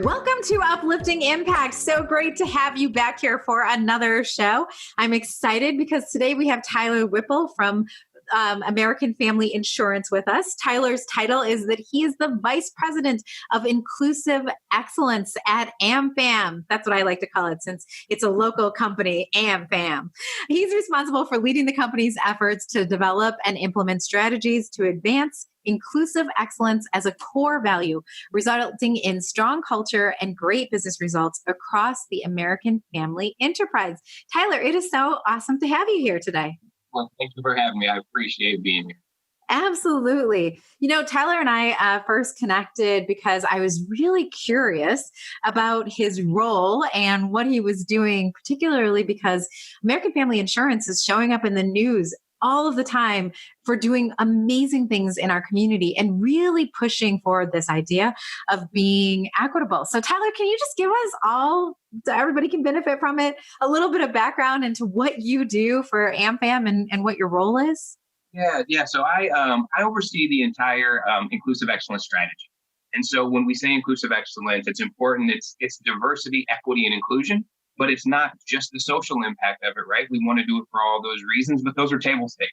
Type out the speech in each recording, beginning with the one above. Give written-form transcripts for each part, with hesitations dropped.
Welcome to Uplifting Impact. So great to have you back here for another show. I'm excited because today we have Tyler Whipple from American Family Insurance with us. Tyler's title is that he is the Vice President of Inclusive Excellence at AmFam. That's what I like to call it since it's a local company, AmFam. He's responsible for leading the company's efforts to develop and implement strategies to advance inclusive excellence as a core value, resulting in strong culture and great business results across the American family enterprise. Tyler, it is so awesome to have you here today. Well, thank you for having me. I appreciate being here. Absolutely. Tyler and I first connected because I was really curious about his role and what he was doing, particularly because American Family Insurance is showing up in the news all of the time for doing amazing things in our community and really pushing for this idea of being equitable. So Tyler, can you just give us all, so everybody can benefit from it, a little bit of background into what you do for AmFam and what your role is? Yeah. So I oversee the entire inclusive excellence strategy. And so when we say inclusive excellence, it's important. It's diversity, equity, and inclusion. But it's not just the social impact of it, right? We want to do it for all those reasons, but those are table stakes,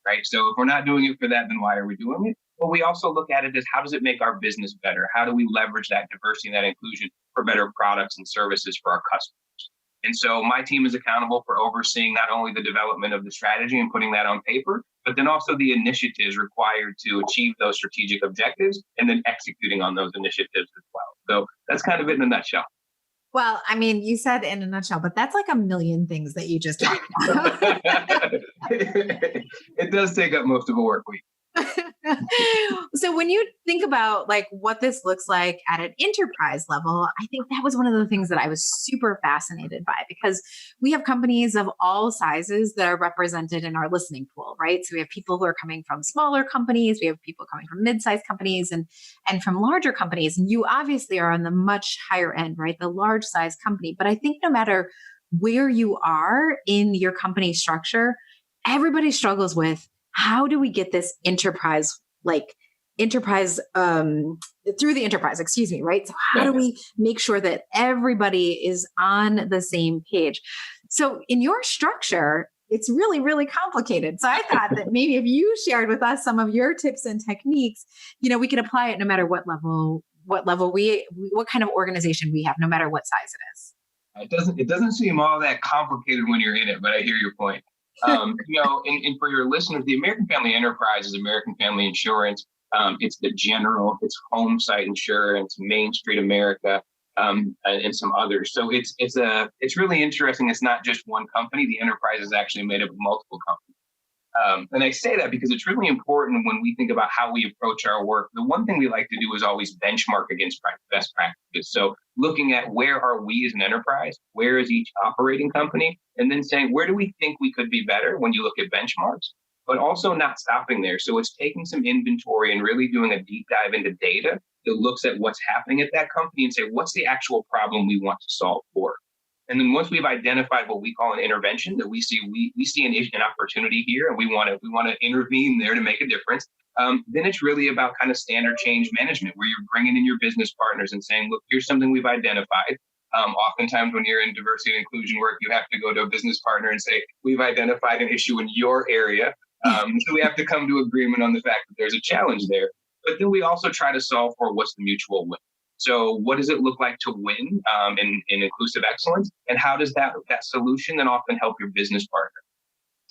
right? So if we're not doing it for that, then why are we doing it? But we also look at it as how does it make our business better? How do we leverage that diversity and that inclusion for better products and services for our customers? And so my team is accountable for overseeing not only the development of the strategy and putting that on paper, but then also the initiatives required to achieve those strategic objectives and then executing on those initiatives as well. So that's kind of it in a nutshell. Well, I mean, you said in a nutshell, but that's like a million things that you just talked about. It does take up most of a work week. So when you think about like what this looks like at an enterprise level, I think that was one of the things that I was super fascinated by because we have companies of all sizes that are represented in our listening pool, right? So we have people who are coming from smaller companies, we have people coming from mid-sized companies and from larger companies. And you obviously are on the much higher end, right? The large size company. But I think no matter where you are in your company structure, everybody struggles with how do we get this enterprise through the enterprise, right? So how do we make sure that everybody is on the same page? So in your structure, it's really, really complicated. So I thought that maybe if you shared with us some of your tips and techniques, we could apply it no matter what level what kind of organization we have, no matter what size it is. It doesn't seem all that complicated when you're in it, but I hear your point. And for your listeners, the American Family Enterprise is American Family Insurance. It's the General, it's Home Site Insurance, Main Street America, and some others. So it's really interesting. It's not just one company. The enterprise is actually made up of multiple companies. And I say that because it's really important when we think about how we approach our work. The one thing we like to do is always benchmark against best practices. So looking at where are we as an enterprise, where is each operating company, and then saying, where do we think we could be better when you look at benchmarks, but also not stopping there. So it's taking some inventory and really doing a deep dive into data that looks at what's happening at that company and say, what's the actual problem we want to solve for? And then once we've identified what we call an intervention, that we see an opportunity here, and we want to intervene there to make a difference. Then it's really about kind of standard change management, where you're bringing in your business partners and saying, look, here's something we've identified. Oftentimes, when you're in diversity and inclusion work, you have to go to a business partner and say, we've identified an issue in your area. So we have to come to agreement on the fact that there's a challenge there. But then we also try to solve for what's the mutual win. So what does it look like to win in inclusive excellence? And how does that solution then often help your business partner?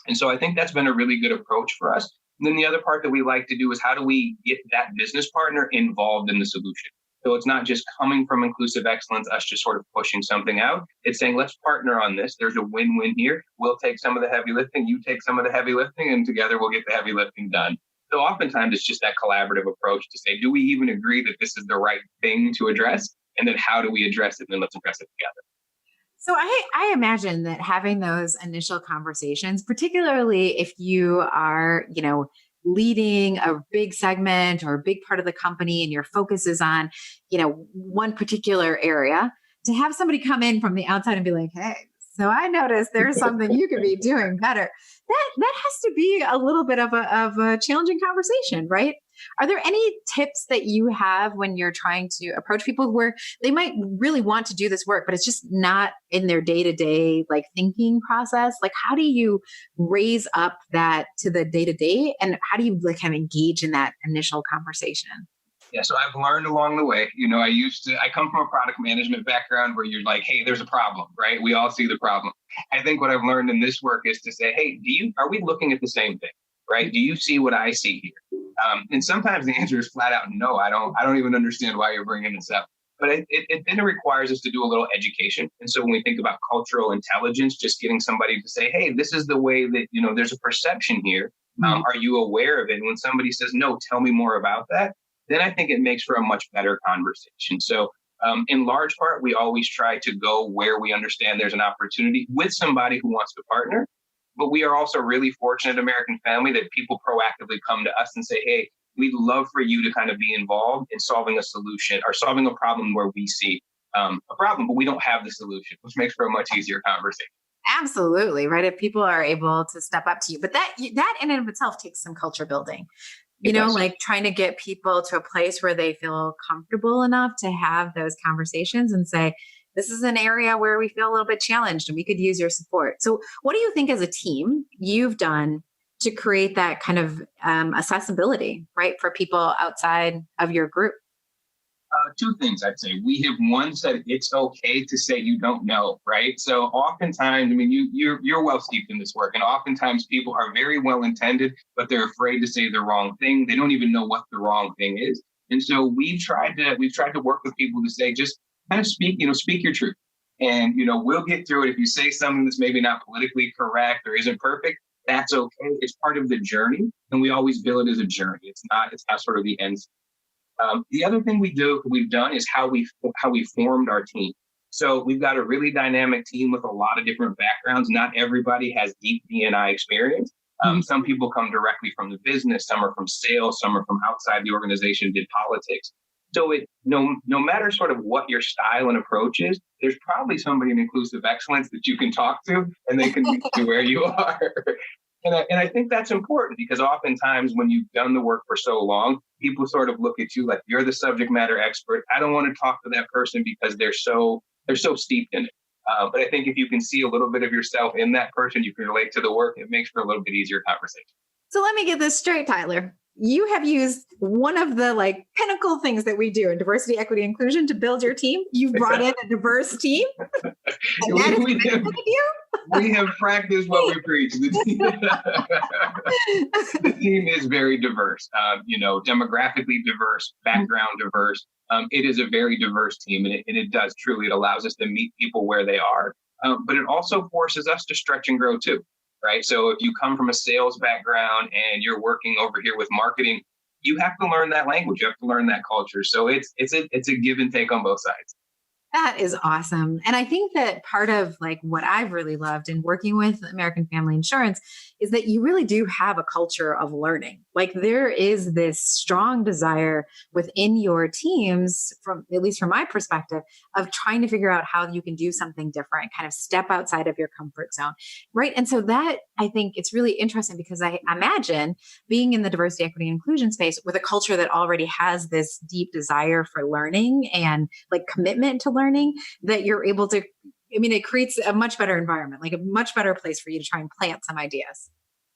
And so I think that's been a really good approach for us. And then the other part that we like to do is how do we get that business partner involved in the solution? So it's not just coming from inclusive excellence, us just sort of pushing something out. It's saying, let's partner on this. There's a win-win here. We'll take some of the heavy lifting, you take some of the heavy lifting, and together we'll get the heavy lifting done. So oftentimes it's just that collaborative approach to say, do we even agree that this is the right thing to address? And then how do we address it? And then let's address it together. So I imagine that having those initial conversations, particularly if you are, leading a big segment or a big part of the company and your focus is on, one particular area, to have somebody come in from the outside and be like, hey, so I noticed there's something you could be doing better. That has to be a little bit of a challenging conversation, right? Are there any tips that you have when you're trying to approach people where they might really want to do this work, but it's just not in their day-to-day like thinking process? Like how do you raise up that to the day-to-day, and how do you like kind of engage in that initial conversation? Yeah, so I've learned along the way. I come from a product management background where you're like, hey, there's a problem, right? We all see the problem. I think what I've learned in this work is to say, hey, are we looking at the same thing, right? Do you see what I see here? And sometimes the answer is flat out no. I don't even understand why you're bringing this up. But it requires us to do a little education. And so when we think about cultural intelligence, just getting somebody to say, hey, this is the way that, there's a perception here. Are you aware of it? And when somebody says, no, tell me more about that, then I think it makes for a much better conversation. So in large part, we always try to go where we understand there's an opportunity with somebody who wants to partner. But we are also really fortunate, American Family, that people proactively come to us and say, hey, we'd love for you to kind of be involved in solving a solution or solving a problem where we see a problem, but we don't have the solution, which makes for a much easier conversation. Absolutely, right? If people are able to step up to you, but that in and of itself takes some culture building. Like trying to get people to a place where they feel comfortable enough to have those conversations and say, this is an area where we feel a little bit challenged and we could use your support. So what do you think as a team you've done to create that kind of accessibility, right, for people outside of your group? Two things I'd say. We have one said it's okay to say you don't know, right? So oftentimes, I mean, you're well steeped in this work, and oftentimes people are very well intended, but they're afraid to say the wrong thing. They don't even know what the wrong thing is, and so we've tried to work with people to say just kind of speak your truth, and we'll get through it. If you say something that's maybe not politically correct or isn't perfect, that's okay. It's part of the journey, and we always bill it as a journey. It's not sort of the end. The other thing we've done is how we formed our team. So we've got a really dynamic team with a lot of different backgrounds. Not everybody has deep D&I experience. Some people come directly from the business. Some are from sales. Some are from outside the organization, did politics. So no matter sort of what your style and approach is, there's probably somebody in Inclusive Excellence that you can talk to, and they can meet you where you are. And I think that's important because oftentimes when you've done the work for so long, people sort of look at you like you're the subject matter expert. I don't want to talk to that person because they're so steeped in it. But I think if you can see a little bit of yourself in that person, you can relate to the work. It makes for a little bit easier conversation. So let me get this straight, Tyler. You have used one of the like pinnacle things that we do in diversity, equity, inclusion to build your team. You've brought in a diverse team. And that is pinnacle of you. We have practiced what we preach. The team is very diverse, demographically diverse, background diverse. It is a very diverse team, and it does truly, it allows us to meet people where they are. But it also forces us to stretch and grow too, right? So if you come from a sales background and you're working over here with marketing, you have to learn that language. You have to learn that culture. So it's a give and take on both sides. That is awesome. And I think that part of like what I've really loved in working with American Family Insurance is that you really do have a culture of learning. Like there is this strong desire within your teams, from at least from my perspective, of trying to figure out how you can do something different, kind of step outside of your comfort zone. Right. And so that I think it's really interesting because I imagine being in the diversity, equity, and inclusion space with a culture that already has this deep desire for learning and like commitment to learning, that you're able to, I mean, it creates a much better environment, like a much better place for you to try and plant some ideas.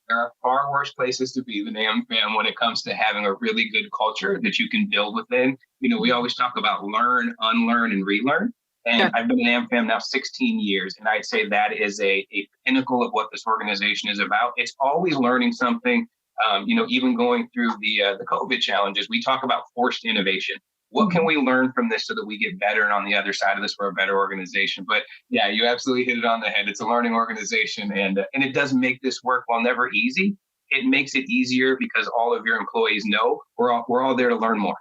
There are far worse places to be than AmFam when it comes to having a really good culture that you can build within. We always talk about learn, unlearn, and relearn. And yeah. I've been in AmFam now 16 years, and I'd say that is a pinnacle of what this organization is about. It's always learning something. Even going through the COVID challenges, we talk about forced innovation. What can we learn from this so that we get better? And on the other side of this, we're a better organization. But yeah, you absolutely hit it on the head. It's a learning organization. And it does make this work, while never easy, it makes it easier because all of your employees know we're all there to learn more.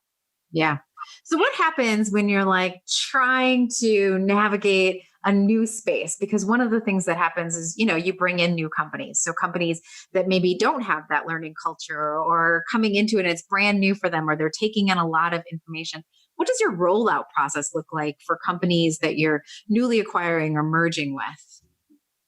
Yeah. So what happens when you're like trying to navigate a new space? Because one of the things that happens is, you bring in new companies. So companies that maybe don't have that learning culture or coming into it and it's brand new for them, or they're taking in a lot of information. What does your rollout process look like for companies that you're newly acquiring or merging with?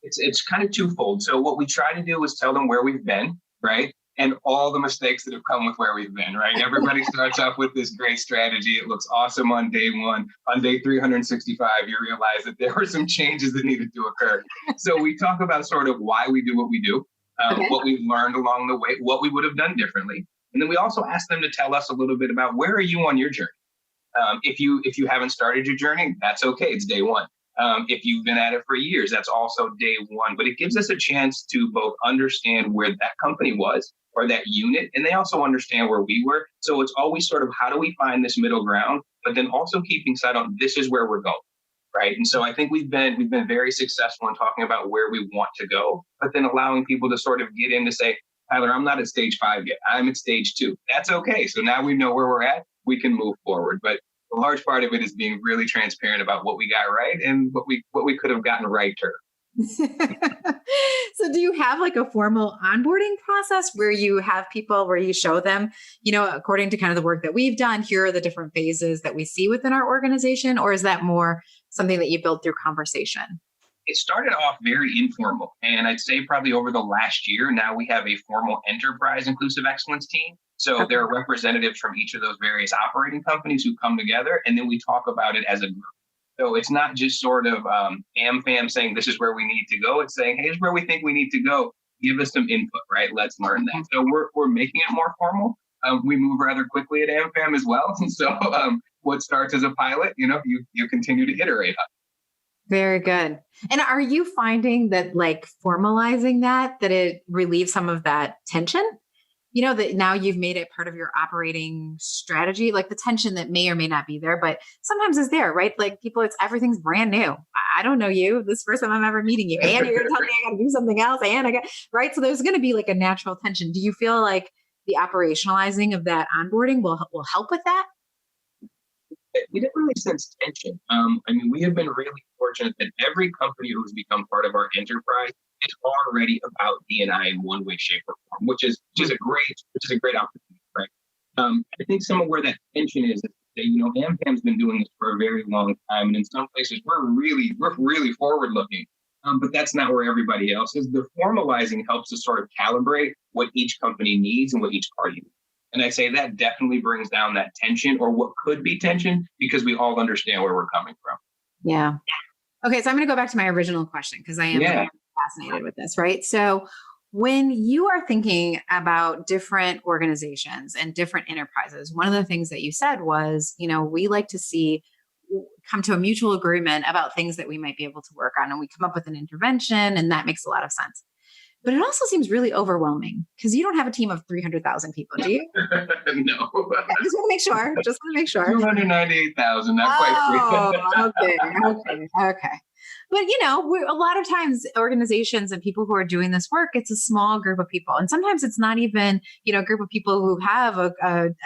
It's kind of twofold. So what we try to do is tell them where we've been, right? and all the mistakes that have come with where we've been, right? Everybody starts off with this great strategy. It looks awesome on day one. On day 365, you realize that there were some changes that needed to occur. So we talk about sort of why we do what we do, what we've learned along the way, what we would have done differently. And then we also ask them to tell us a little bit about where are you on your journey? If you haven't started your journey, that's okay. It's day one. If you've been at it for years, that's also day one. But it gives us a chance to both understand where that company was or that unit, and they also understand where we were. So it's always sort of how do we find this middle ground, but then also keeping sight on this is where we're going, right? And so I think we've been very successful in talking about where we want to go, but then allowing people to sort of get in to say, Tyler, I'm not at stage 5 yet. I'm at stage 2. That's okay. So now we know where we're at. We can move forward. But a large part of it is being really transparent about what we got right and what we could have gotten right. So do you have like a formal onboarding process where you have people where you show them, according to kind of the work that we've done, here are the different phases that we see within our organization? Or is that more something that you built through conversation? It started off very informal. And I'd say probably over the last year, now we have a formal enterprise inclusive excellence team. So there are representatives from each of those various operating companies who come together, and then we talk about it as a group. So it's not just sort of AmFam saying this is where we need to go. It's saying, hey, here's where we think we need to go. Give us some input, right? Let's learn that. So we're making it more formal. We move rather quickly at AmFam as well. And so what starts as a pilot, you continue to iterate on. Very good. And are you finding that like formalizing that it relieves some of that tension? That now you've made it part of your operating strategy, like the tension that may or may not be there, but sometimes is there, right? Like everything's brand new. I don't know you. This is the first time I'm ever meeting you. And you're going to tell me I got to do something else. Right. So there's going to be like a natural tension. Do you feel like the operationalizing of that onboarding will help with that? We didn't really sense tension. We have been really fortunate that every company who's become part of our enterprise is already about D&I in one way, shape, or form, which is a great opportunity, right? I think some of where that tension is that AmFam's been doing this for a very long time, and in some places we're really forward looking, but that's not where everybody else is. The formalizing helps us sort of calibrate what each company needs and what each party needs. And I say that definitely brings down that tension or what could be tension because we all understand where we're coming from. Yeah. Okay. So I'm going to go back to my original question because I am fascinated with this, right? So when you are thinking about different organizations and different enterprises, one of the things that you said was, we like to come to a mutual agreement about things that we might be able to work on. And we come up with an intervention, and that makes a lot of sense. But it also seems really overwhelming because you don't have a team of 300,000 people, do you? No. I just want to make sure. 298,000, not quite. Okay. But, a lot of times organizations and people who are doing this work, it's a small group of people. And sometimes it's not even, a group of people who have a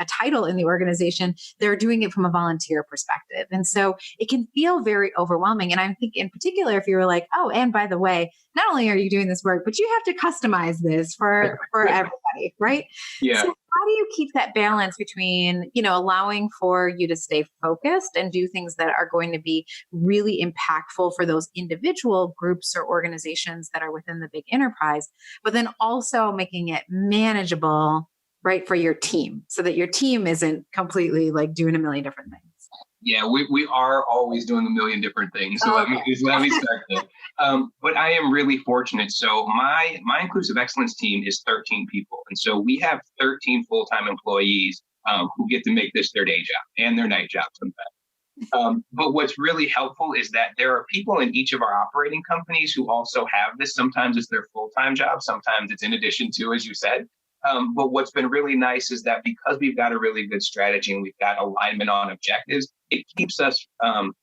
title in the organization. They're doing it from a volunteer perspective. And so it can feel very overwhelming. And I think in particular, if you were like, oh, and by the way, not only are you doing this work, but you have to customize this for everybody, right? Yeah. So how do you keep that balance between, allowing for you to stay focused and do things that are going to be really impactful for those individual groups or organizations that are within the big enterprise, but then also making it manageable, right, for your team so that your team isn't completely like doing a million different things? Yeah, we are always doing a million different things. So let me start there. But I am really fortunate. So my inclusive excellence team is 13 people. And so we have 13 full-time employees who get to make this their day job and their night job sometimes. But what's really helpful is that there are people in each of our operating companies who also have this. Sometimes it's their full-time job. Sometimes it's in addition to, as you said. But what's been really nice is that because we've got a really good strategy and we've got alignment on objectives, it keeps us from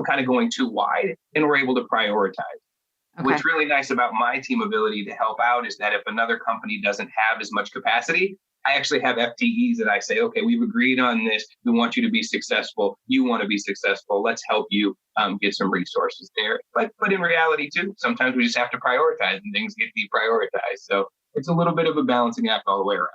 kind of going too wide, and we're able to prioritize. Okay. What's really nice about my team ability to help out is that if another company doesn't have as much capacity, I actually have FTEs that I say, okay, we've agreed on this. We want you to be successful. You want to be successful. Let's help you get some resources there. But in reality, too, sometimes we just have to prioritize and things get deprioritized. So it's a little bit of a balancing act all the way around.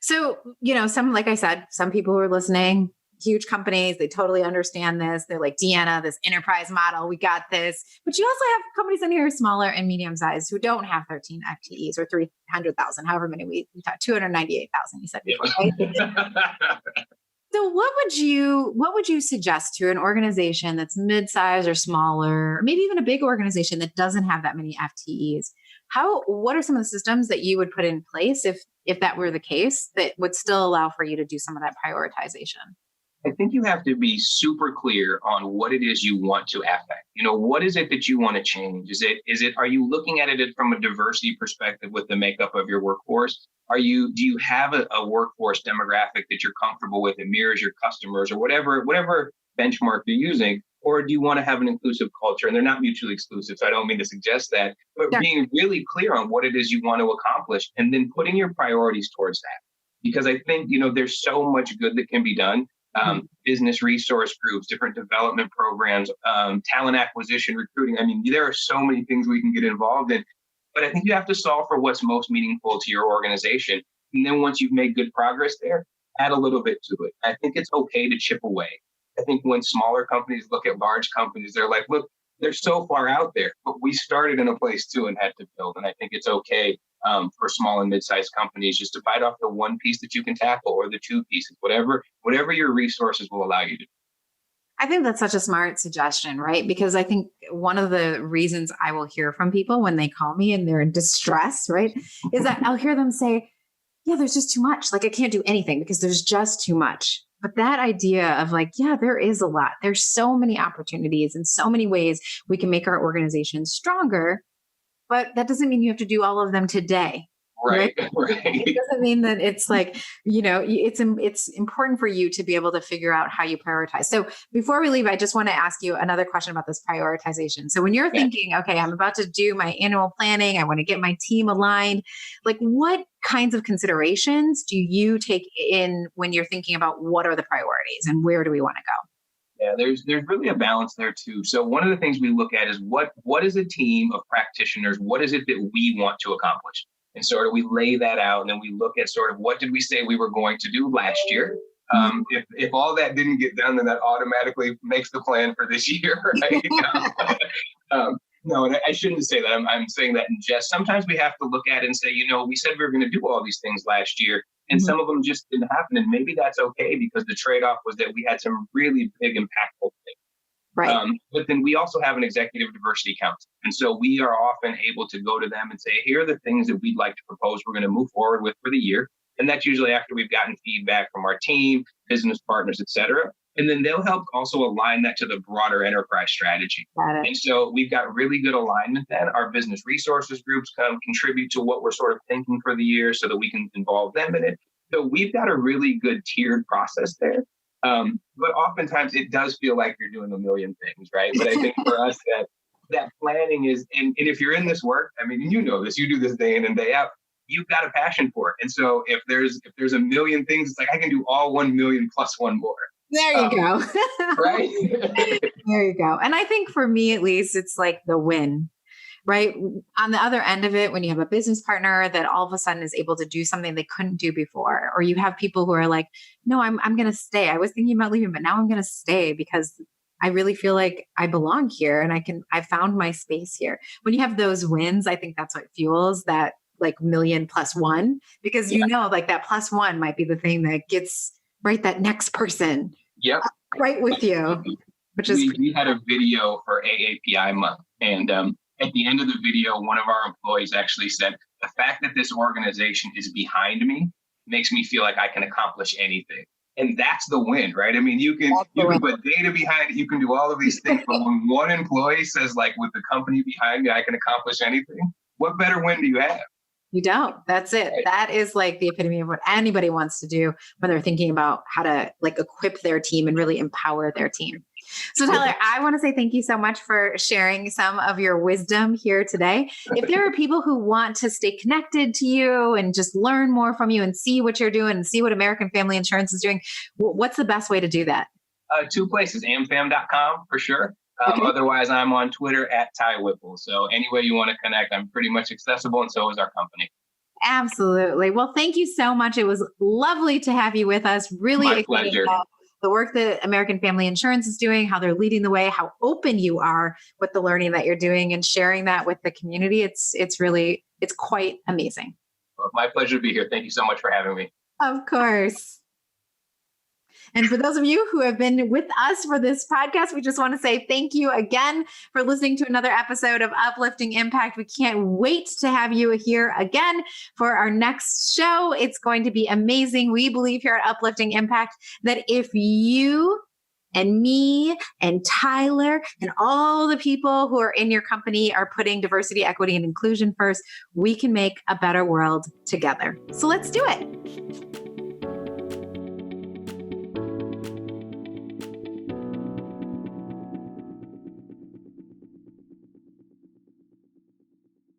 So, like I said, some people who are listening, huge companies. They totally understand this. They're like, Deanna, this enterprise model, we got this. But you also have companies in here smaller and medium sized who don't have 13 FTEs or 300,000, however many we thought, 298,000, you said before, right? So what would you suggest to an organization that's mid-size or smaller, or maybe even a big organization that doesn't have that many FTEs? What are some of the systems that you would put in place if that were the case that would still allow for you to do some of that prioritization? I think you have to be super clear on what it is you want to affect. What is it that you want to change? Are you looking at it from a diversity perspective with the makeup of your workforce? Do you have a workforce demographic that you're comfortable with and mirrors your customers or whatever benchmark you're using? Or do you want to have an inclusive culture? And they're not mutually exclusive, so I don't mean to suggest that, but being really clear on what it is you want to accomplish and then putting your priorities towards that. Because I think, there's so much good that can be done. Business resource groups, different development programs, talent acquisition, recruiting. I mean, there are so many things we can get involved in, but I think you have to solve for what's most meaningful to your organization. And then once you've made good progress there, add a little bit to it. I think it's okay to chip away. I think when smaller companies look at large companies, they're like, look, they're so far out there, but we started in a place too and had to build. And I think it's okay for small and mid-sized companies just to bite off the one piece that you can tackle or the two pieces, whatever your resources will allow you to do. I think that's such a smart suggestion, right? Because I think one of the reasons I will hear from people when they call me and they're in distress, right, is that I'll hear them say, yeah, there's just too much. Like I can't do anything because there's just too much. But that idea of like, yeah, there is a lot. There's so many opportunities and so many ways we can make our organization stronger. But that doesn't mean you have to do all of them today. Right. It doesn't mean that it's like, it's important for you to be able to figure out how you prioritize. So before we leave, I just want to ask you another question about this prioritization. So when you're thinking, okay, I'm about to do my annual planning, I want to get my team aligned, like what kinds of considerations do you take in when you're thinking about what are the priorities and where do we want to go? Yeah, there's really a balance there too. So one of the things we look at is what is a team of practitioners? What is it that we want to accomplish? And sort of we lay that out and then we look at sort of what did we say we were going to do last year? If all that didn't get done, then that automatically makes the plan for this year, right? No, and I shouldn't say that. I'm saying that in jest. Sometimes we have to look at it and say, we said we were going to do all these things last year, and some of them just didn't happen. And maybe that's okay because the trade-off was that we had some really big, impactful things. Right. But then we also have an executive diversity council. And so we are often able to go to them and say, here are the things that we'd like to propose we're going to move forward with for the year. And that's usually after we've gotten feedback from our team, business partners, et cetera. And then they'll help also align that to the broader enterprise strategy. And so we've got really good alignment then. Our business resources groups contribute to what we're sort of thinking for the year so that we can involve them in it. So we've got a really good tiered process there. But oftentimes it does feel like you're doing a million things, right? But I think for us that planning is, and if you're in this work, I mean, you know this, you do this day in and day out, you've got a passion for it. And so if there's a million things, it's like, I can do all 1 million plus one more. There you go. Right? There you go. And I think for me, at least, it's like the win, right? On the other end of it, when you have a business partner that all of a sudden is able to do something they couldn't do before, or you have people who are like, no, I'm going to stay. I was thinking about leaving, but now I'm going to stay because I really feel like I belong here and I found my space here. When you have those wins, I think that's what fuels that like million plus one, because like that plus one might be the thing that gets that next person right with you, which is we had a video for AAPI month, and at the end of the video, one of our employees actually said, the fact that this organization is behind me makes me feel like I can accomplish anything. And that's the win, right? I mean, you can put data behind it, you can do all of these things, but when one employee says, like, with the company behind me, I can accomplish anything, what better win do you have? You don't. That's it. Right. That is like the epitome of what anybody wants to do when they're thinking about how to like equip their team and really empower their team. So Tyler, I want to say thank you so much for sharing some of your wisdom here today. If there are people who want to stay connected to you and just learn more from you and see what you're doing and see what American Family Insurance is doing, what's the best way to do that? 2 places, amfam.com for sure. Otherwise, I'm on Twitter at Ty Whipple. So any way you want to connect, I'm pretty much accessible, and so is our company. Absolutely. Well, thank you so much. It was lovely to have you with us. Really My excited pleasure. About the work that American Family Insurance is doing, how they're leading the way, how open you are with the learning that you're doing and sharing that with the community. It's quite amazing. Well, my pleasure to be here. Thank you so much for having me. Of course. And for those of you who have been with us for this podcast, we just want to say thank you again for listening to another episode of Uplifting Impact. We can't wait to have you here again for our next show. It's going to be amazing. We believe here at Uplifting Impact that if you and me and Tyler and all the people who are in your company are putting diversity, equity, and inclusion first, we can make a better world together. So let's do it.